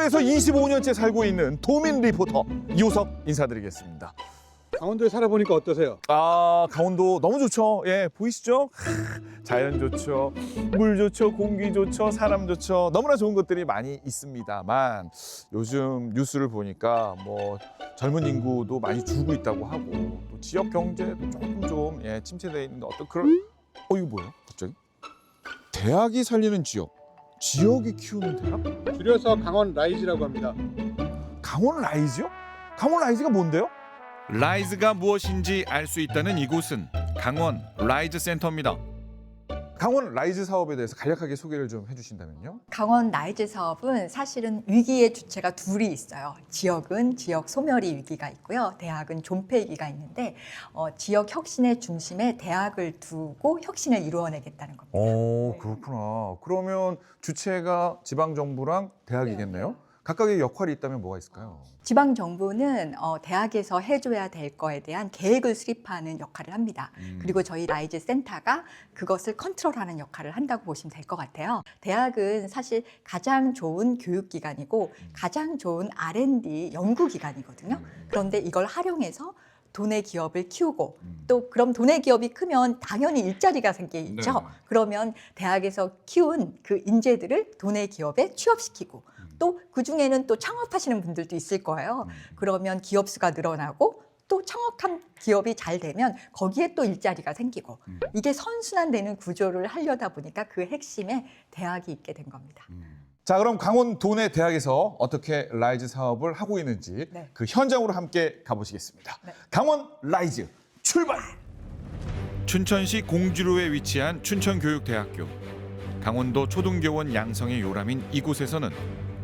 강원도에서 25년째 살고 있는 도민 리포터 이호석 인사드리겠습니다. 강원도에 살아보니까 어떠세요? 아, 강원도 너무 좋죠. 예, 보이시죠? 자연 좋죠. 물 좋죠. 공기 좋죠. 사람 좋죠. 너무나 좋은 것들이 많이 있습니다만 요즘 뉴스를 보니까 뭐 젊은 인구도 많이 줄고 있다고 하고 또 지역 경제도 조금 좀 침체되어 있는데 어떤 그런 이거 뭐예요? 갑자기? 대학이 살리는 지역. 지역이 키우는 대학? 줄여서 강원 라이즈라고 합니다. 강원 라이즈요? 강원 라이즈가 뭔데요? 라이즈가 무엇인지 알 수 있다는 이곳은 강원 라이즈 센터입니다. 강원 라이즈 사업에 대해서 간략하게 소개를 좀 해주신다면요. 강원 라이즈 사업은 사실은 위기의 주체가 둘이 있어요. 지역은 지역 소멸이 위기가 있고요. 대학은 존폐 위기가 있는데 지역 혁신의 중심에 대학을 두고 혁신을 이루어내겠다는 겁니다. 오, 그렇구나. 그러면 주체가 지방정부랑 대학이겠네요. 각각의 역할이 있다면 뭐가 있을까요? 지방 정부는 대학에서 해줘야 될 거에 대한 계획을 수립하는 역할을 합니다. 그리고 저희 라이즈 센터가 그것을 컨트롤하는 역할을 한다고 보시면 될 것 같아요. 대학은 사실 가장 좋은 교육기관이고 가장 좋은 R&D 연구기관이거든요. 그런데 이걸 활용해서 도내 기업을 키우고 또 그럼 도내 기업이 크면 당연히 일자리가 생기죠. 네. 그러면 대학에서 키운 그 인재들을 도내 기업에 취업시키고 또 그중에는 또 창업하시는 분들도 있을 거예요. 그러면 기업 수가 늘어나고 또 창업한 기업이 잘 되면 거기에 또 일자리가 생기고 이게 선순환되는 구조를 하려다 보니까 그 핵심에 대학이 있게 된 겁니다. 자, 그럼 강원 도내 대학에서 어떻게 라이즈 사업을 하고 있는지 네. 그 현장으로 함께 가보시겠습니다. 네. 강원 라이즈 출발! 춘천시 공주로에 위치한 춘천교육대학교. 강원도 초등교원 양성의 요람인 이곳에서는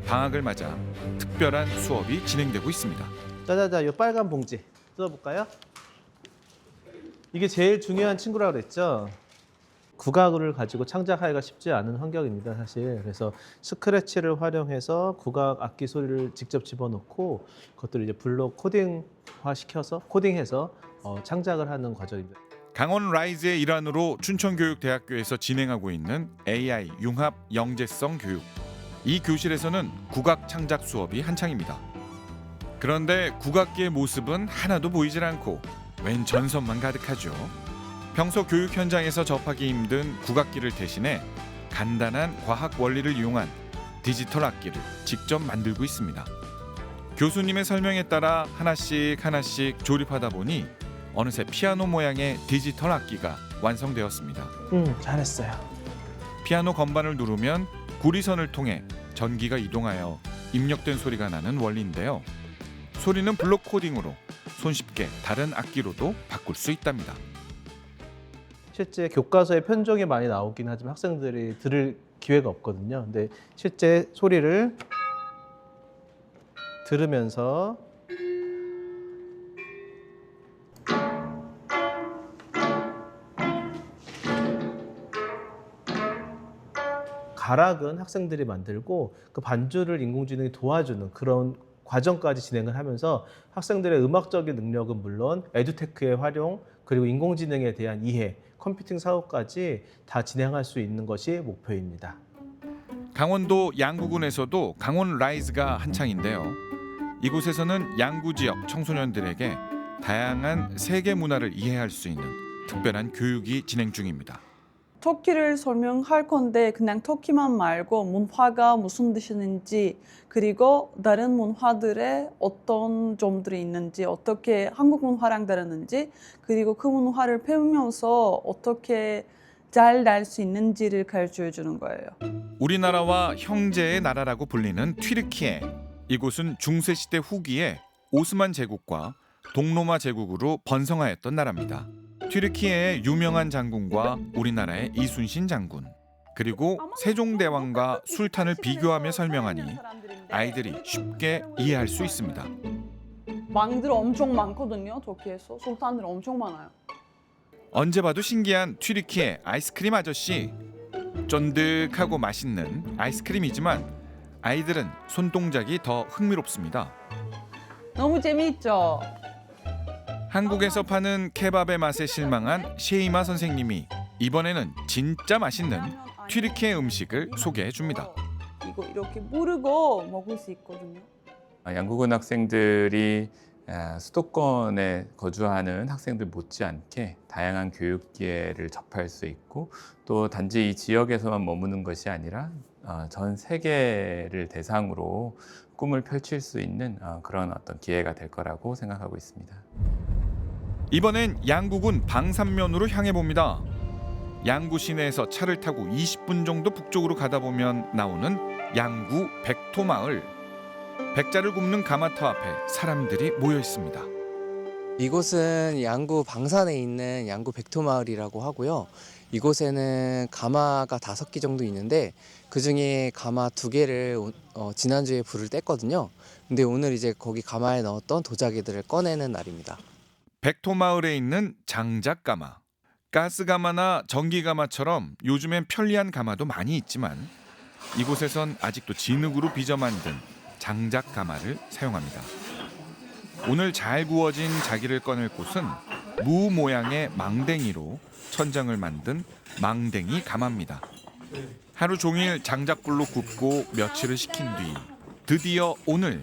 방학을 맞아 특별한 수업이 진행되고 있습니다. 자자자, 이 빨간 봉지 뜯어볼까요? 이게 제일 중요한 친구라고 그랬죠. 국악을 가지고 창작하기가 쉽지 않은 환경입니다, 사실. 그래서 스크래치를 활용해서 국악 악기 소리를 직접 집어넣고 그것들을 이제 불로 코딩화 시켜서 코딩해서 창작을 하는 과정입니다. 강원 라이즈의 일환으로 춘천교육대학교에서 진행하고 있는 AI 융합 영재성 교육. 이 교실에서는 국악 창작 수업이 한창입니다. 그런데 국악기의 모습은 하나도 보이질 않고 웬 전선만 가득하죠. 평소 교육 현장에서 접하기 힘든 국악기를 대신해 간단한 과학 원리를 이용한 디지털 악기를 직접 만들고 있습니다. 교수님의 설명에 따라 하나씩 하나씩 조립하다 보니 어느새 피아노 모양의 디지털 악기가 완성되었습니다. 잘했어요. 피아노 건반을 누르면 구리선을 통해 전기가 이동하여 입력된 소리가 나는 원리인데요. 소리는 블록 코딩으로 손쉽게 다른 악기로도 바꿀 수 있답니다. 실제 교과서에 편종이 많이 나오긴 하지만 학생들이 들을 기회가 없거든요. 근데 실제 소리를 들으면서 가락은 학생들이 만들고 그 반주를 인공지능이 도와주는 그런 과정까지 진행을 하면서 학생들의 음악적인 능력은 물론 에듀테크의 활용 그리고 인공지능에 대한 이해, 컴퓨팅 사업까지 다 진행할 수 있는 것이 목표입니다. 강원도 양구군에서도 강원 라이즈가 한창인데요. 이곳에서는 양구 지역 청소년들에게 다양한 세계 문화를 이해할 수 있는 특별한 교육이 진행 중입니다. 터키를 설명할 건데 그냥 터키만 말고 문화가 무슨 뜻인지 그리고 다른 문화들의 어떤 점들이 있는지 어떻게 한국 문화랑 다르는지 그리고 그 문화를 배우면서 어떻게 잘 날 수 있는지를 가르쳐 주는 거예요. 우리나라와 형제의 나라라고 불리는 튀르키예. 이곳은 중세시대 후기에 오스만 제국과 동로마 제국으로 번성하였던 나라입니다. 튀르키예의 유명한 장군과 우리나라의 이순신 장군 그리고 세종대왕과 술탄을 비교하며 설명하니 아이들이 쉽게 이해할 수 있습니다. 왕들 엄청 많거든요. 터키에서 술탄들 엄청 많아요. 언제 봐도 신기한 튀르키예 아이스크림 아저씨. 쫀득하고 맛있는 아이스크림이지만 아이들은 손동작이 더 흥미롭습니다. 너무 재미있죠? 한국에서 파는 케밥의 맛에 실망한 셰이마 선생님이 이번에는 진짜 맛있는 튀르키예 음식을 소개해 줍니다. 이거 이렇게 모르고 먹을 수 있거든요. 양국은 학생들이 수도권에 거주하는 학생들 못지않게 다양한 교육 기회를 접할 수 있고 또 단지 이 지역에서만 머무는 것이 아니라 전 세계를 대상으로 꿈을 펼칠 수 있는 그런 어떤 기회가 될 거라고 생각하고 있습니다. 이번엔 양구군 방산면으로 향해 봅니다. 양구 시내에서 차를 타고 20분 정도 북쪽으로 가다 보면 나오는 양구 백토마을. 백자를 굽는 가마터 앞에 사람들이 모여 있습니다. 이곳은 양구 방산에 있는 양구 백토마을이라고 하고요. 이곳에는 가마가 5개 정도 있는데 그중에 가마 2개를 지난주에 불을 뗐거든요. 근데 오늘 이제 거기 가마에 넣었던 도자기들을 꺼내는 날입니다. 백토마을에 있는 장작가마. 가스가마나 전기가마처럼 요즘엔 편리한 가마도 많이 있지만 이곳에선 아직도 진흙으로 빚어 만든 장작가마를 사용합니다. 오늘 잘 구워진 자기를 꺼낼 곳은 무 모양의 망댕이로 천장을 만든 망댕이 가마입니다. 하루 종일 장작불로 굽고 며칠을 식힌 뒤 드디어 오늘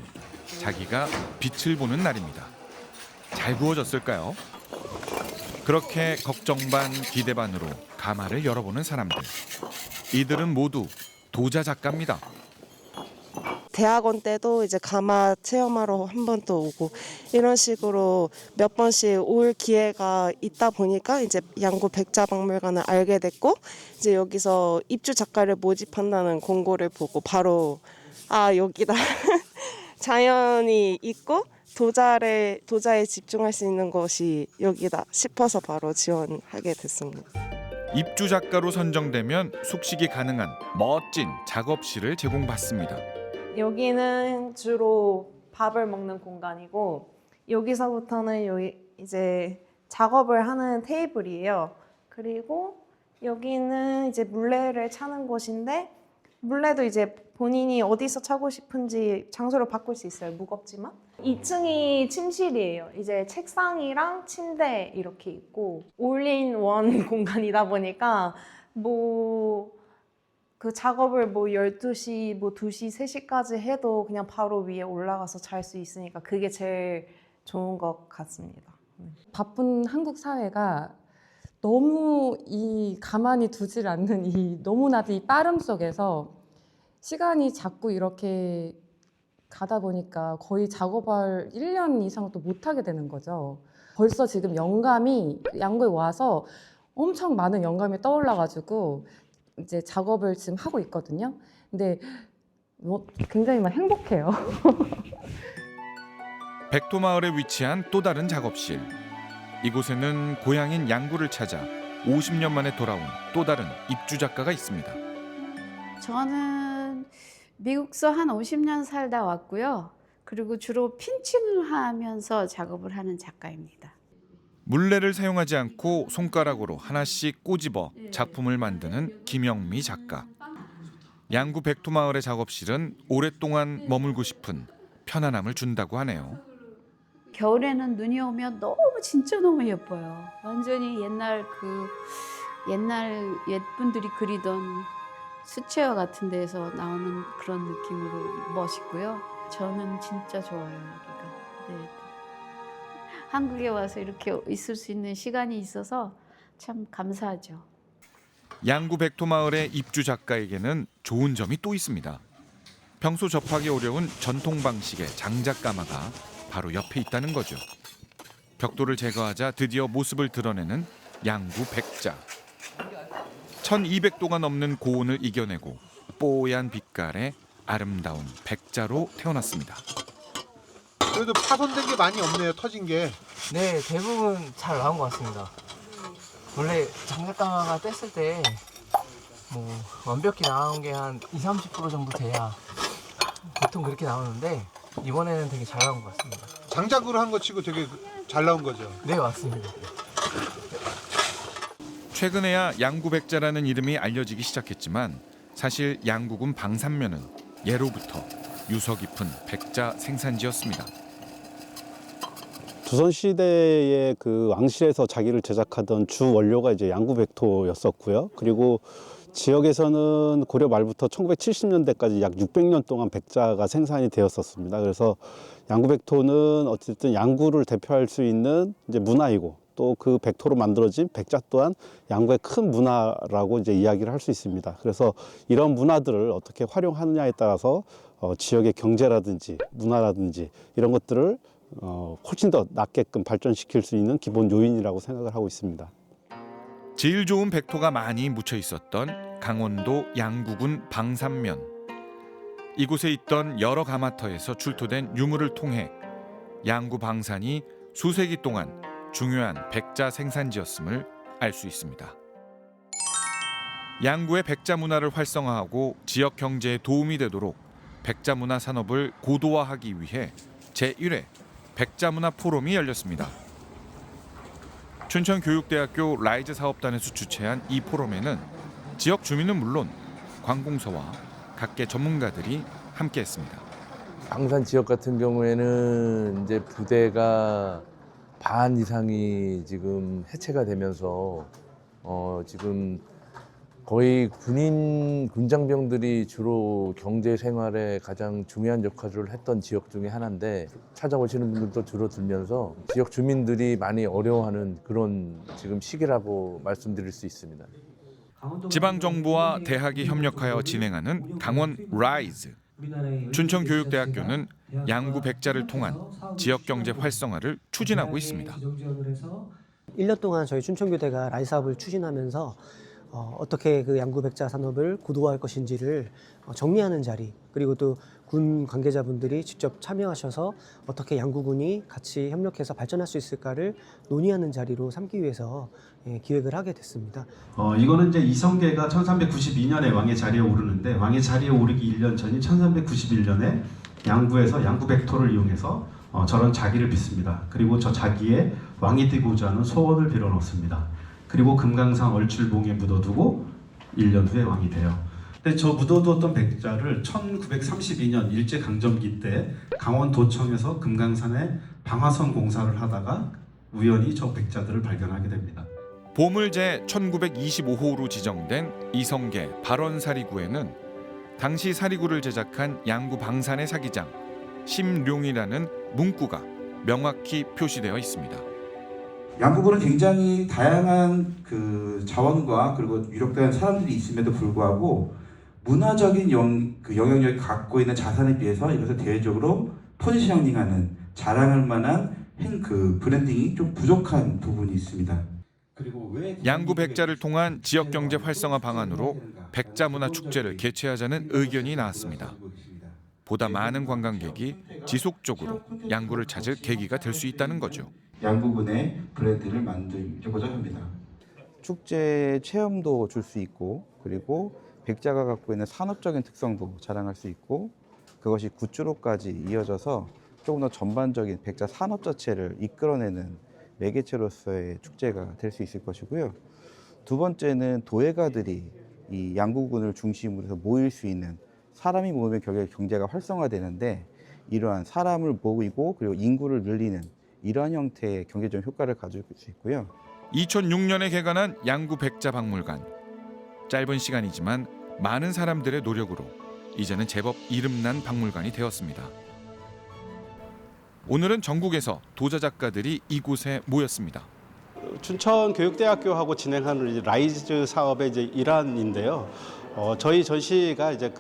자기가 빛을 보는 날입니다. 잘 구워졌을까요? 그렇게 걱정 반 기대 반으로 가마를 열어보는 사람들. 이들은 모두 도자 작가입니다. 대학원 때도 이제 가마 체험하러 한 번 또 오고 이런 식으로 몇 번씩 올 기회가 있다 보니까 이제 양구 백자박물관을 알게 됐고 이제 여기서 입주 작가를 모집한다는 공고를 보고 바로 여기다 자연이 있고 도자에 집중할 수 있는 것이 여기다 싶어서 바로 지원하게 됐습니다. 입주 작가로 선정되면 숙식이 가능한 멋진 작업실을 제공받습니다. 여기는 주로 밥을 먹는 공간이고 여기서부터는 이제 작업을 하는 테이블이에요. 그리고 여기는 이제 물레를 차는 곳인데 물레도 이제 본인이 어디서 차고 싶은지 장소를 바꿀 수 있어요. 무겁지만. 2층이 침실이에요. 이제 책상이랑 침대 이렇게 있고 올인원 공간이다 보니까 그 작업을 12시, 2시, 3시까지 해도 그냥 바로 위에 올라가서 잘 수 있으니까 그게 제일 좋은 것 같습니다. 바쁜 한국 사회가 너무 가만히 두질 않는 너무나도 이 빠름 속에서 시간이 자꾸 이렇게 가다 보니까 거의 작업을 1년 이상 또 못하게 되는 거죠. 벌써 지금 영감이 양구에 와서 엄청 많은 영감이 떠올라가지고 이제 작업을 지금 하고 있거든요. 근데 굉장히 막 행복해요. 백토마을에 위치한 또 다른 작업실. 이곳에는 고향인 양구를 찾아 50년 만에 돌아온 또 다른 입주 작가가 있습니다. 저는 미국서 한 50년 살다 왔고요. 그리고 주로 핀칭을 하면서 작업을 하는 작가입니다. 물레를 사용하지 않고 손가락으로 하나씩 꼬집어 작품을 만드는 김영미 작가. 양구 백토마을의 작업실은 오랫동안 머물고 싶은 편안함을 준다고 하네요. 겨울에는 눈이 오면 진짜 너무 예뻐요. 완전히 옛날 옛분들이 그리던 수채화 같은 데서 나오는 그런 느낌으로 멋있고요. 저는 진짜 좋아요, 여기가. 네. 한국에 와서 이렇게 있을 수 있는 시간이 있어서 참 감사하죠. 양구 백토마을의 입주 작가에게는 좋은 점이 또 있습니다. 평소 접하기 어려운 전통 방식의 장작가마가 바로 옆에 있다는 거죠. 벽돌을 제거하자 드디어 모습을 드러내는 양구 백자. 1200도가 넘는 고온을 이겨내고 뽀얀 빛깔의 아름다운 백자로 태어났습니다. 그래도 파손된 게 많이 없네요. 터진 게. 네, 대부분 잘 나온 것 같습니다. 원래 장작가마가 뗐을 때 완벽히 나온 게 한 20-30% 정도 돼야 보통 그렇게 나오는데 이번에는 되게 잘 나온 것 같습니다. 장작으로 한 거 치고 되게 잘 나온 거죠. 네, 맞습니다. 최근에야 양구백자라는 이름이 알려지기 시작했지만 사실 양구군 방산면은 예로부터 유서 깊은 백자 생산지였습니다. 조선시대의 그 왕실에서 자기를 제작하던 주 원료가 이제 양구백토였었고요. 그리고 지역에서는 고려 말부터 1970년대까지 약 600년 동안 백자가 생산이 되었었습니다. 그래서 양구백토는 어쨌든 양구를 대표할 수 있는 이제 문화이고 또 그 백토로 만들어진 백자 또한 양구의 큰 문화라고 이제 이야기를 할 수 있습니다. 그래서 이런 문화들을 어떻게 활용하느냐에 따라서 지역의 경제라든지 문화라든지 이런 것들을 훨씬 더 낫게끔 발전시킬 수 있는 기본 요인이라고 생각을 하고 있습니다. 질 좋은 백토가 많이 묻혀 있었던 강원도 양구군 방산면. 이곳에 있던 여러 가마터에서 출토된 유물을 통해 양구 방산이 수세기 동안 중요한 백자 생산지였음을 알 수 있습니다. 양구의 백자 문화를 활성화하고 지역 경제에 도움이 되도록 백자 문화 산업을 고도화하기 위해 제1회 백자 문화 포럼이 열렸습니다. 춘천교육대학교 라이즈 사업단에서 주최한 이 포럼에는 지역 주민은 물론 관공서와 각계 전문가들이 함께했습니다. 방산 지역 같은 경우에는 이제 부대가 반 이상이 지금 해체가 되면서 지금 거의 군장병들이 주로 경제 생활에 가장 중요한 역할을 했던 지역 중에 하나인데 찾아오시는 분들도 줄어들면서 지역 주민들이 많이 어려워하는 그런 지금 시기라고 말씀드릴 수 있습니다. 지방정부와 대학이 협력하여 진행하는 강원 라이즈. 춘천교육대학교는 양구 백자를 통한 지역경제 활성화를 추진하고 있습니다. 1년 동안 저희 춘천교대가 라이즈 사업을 추진하면서 어떻게 그 양구 백자 산업을 고도화할 것인지를 정리하는 자리, 그리고 또 군 관계자분들이 직접 참여하셔서 어떻게 양구군이 같이 협력해서 발전할 수 있을까를 논의하는 자리로 삼기 위해서 기획을 하게 됐습니다. 이거는 이제 이성계가 1392년에 왕의 자리에 오르는데 왕의 자리에 오르기 1년 전인 1391년에 양구에서 양구 백토를 이용해서 저런 자기를 빚습니다. 그리고 저 자기에 왕이 되고자 하는 소원을 빌어넣습니다. 그리고 금강산 얼출봉에 묻어두고 1년 후에 왕이 돼요. 근데 저 묻어두었던 백자를 1932년 일제강점기 때 강원도청에서 금강산에 방화선 공사를 하다가 우연히 저 백자들을 발견하게 됩니다. 보물제 1925호로 지정된 이성계 발원사리구에는 당시 사리구를 제작한 양구 방산의 사기장 심룡이라는 문구가 명확히 표시되어 있습니다. 양구군은 굉장히 다양한 그 자원과 그리고 유력한 사람들이 있음에도 불구하고 문화적인 영향력을 갖고 있는 자산에 비해서 이것을 대외적으로 포지셔닝하는 자랑할 만한 브랜딩이 좀 부족한 부분이 있습니다. 양구 백자를 통한 지역 경제 활성화 방안으로 백자 문화 축제를 개최하자는 의견이 나왔습니다. 보다 많은 관광객이 지속적으로 양구를 찾을 계기가 될 수 있다는 거죠. 양구군의 브랜드를 만들고자 합니다. 축제 체험도 줄 수 있고 그리고 백자가 갖고 있는 산업적인 특성도 자랑할 수 있고 그것이 굿즈로까지 이어져서 조금 더 전반적인 백자 산업 자체를 이끌어내는 매개체로서의 축제가 될 수 있을 것이고요. 두 번째는 도예가들이 이 양구군을 중심으로 해서 모일 수 있는 사람이 모이면 경제가 활성화되는데 이러한 사람을 모이고 그리고 인구를 늘리는 이러한 형태의 경제적 효과를 가질 수 있고요. 2006년에 개관한 양구 백자 박물관. 짧은 시간이지만 많은 사람들의 노력으로 이제는 제법 이름난 박물관이 되었습니다. 오늘은 전국에서 도자 작가들이 이곳에 모였습니다. 춘천교육대학교하고 진행하는 라이즈 사업의 이제 일환인데요. 저희 전시가 이제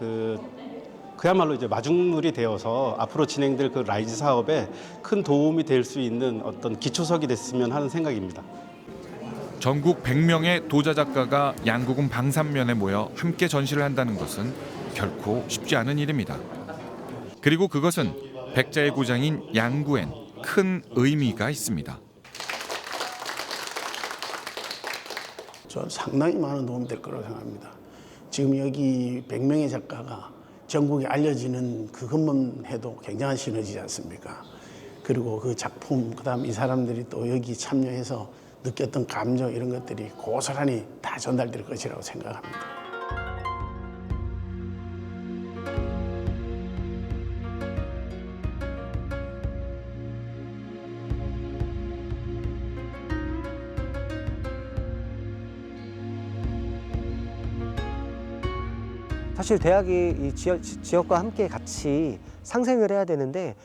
그야말로 이제 마중물이 되어서 앞으로 진행될 그 라이즈 사업에 큰 도움이 될 수 있는 어떤 기초석이 됐으면 하는 생각입니다. 전국 100명의 도자 작가가 양구군 방산면에 모여 함께 전시를 한다는 것은 결코 쉽지 않은 일입니다. 그리고 그것은 백자의 고장인 양구엔 큰 의미가 있습니다. 저 상당히 많은 도움이 될 거라고 생각합니다. 지금 여기 100명의 작가가 전국에 알려지는 그것만 해도 굉장한 시너지지 않습니까? 그리고 그 작품, 그다음 이 사람들이 또 여기 참여해서 느꼈던 감정 이런 것들이 고스란히 다 전달될 것이라고 생각합니다. 사실 대학이 이 지역과 함께 같이 상생을 해야 되는데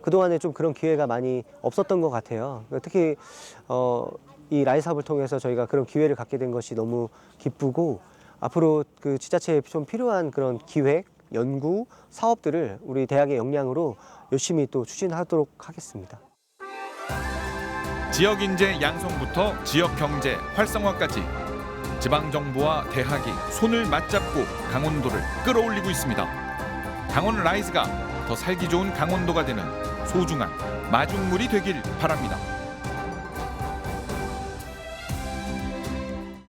그동안에 좀 그런 기회가 많이 없었던 것 같아요. 특히 이 라이 사업을 통해서 저희가 그런 기회를 갖게 된 것이 너무 기쁘고 앞으로 그 지자체에 좀 필요한 그런 기획, 연구, 사업들을 우리 대학의 역량으로 열심히 또 추진하도록 하겠습니다. 지역 인재 양성부터 지역 경제 활성화까지 지방정부와 대학이 손을 맞잡고 강원도를 끌어올리고 있습니다. 강원 라이즈가 더 살기 좋은 강원도가 되는 소중한 마중물이 되길 바랍니다.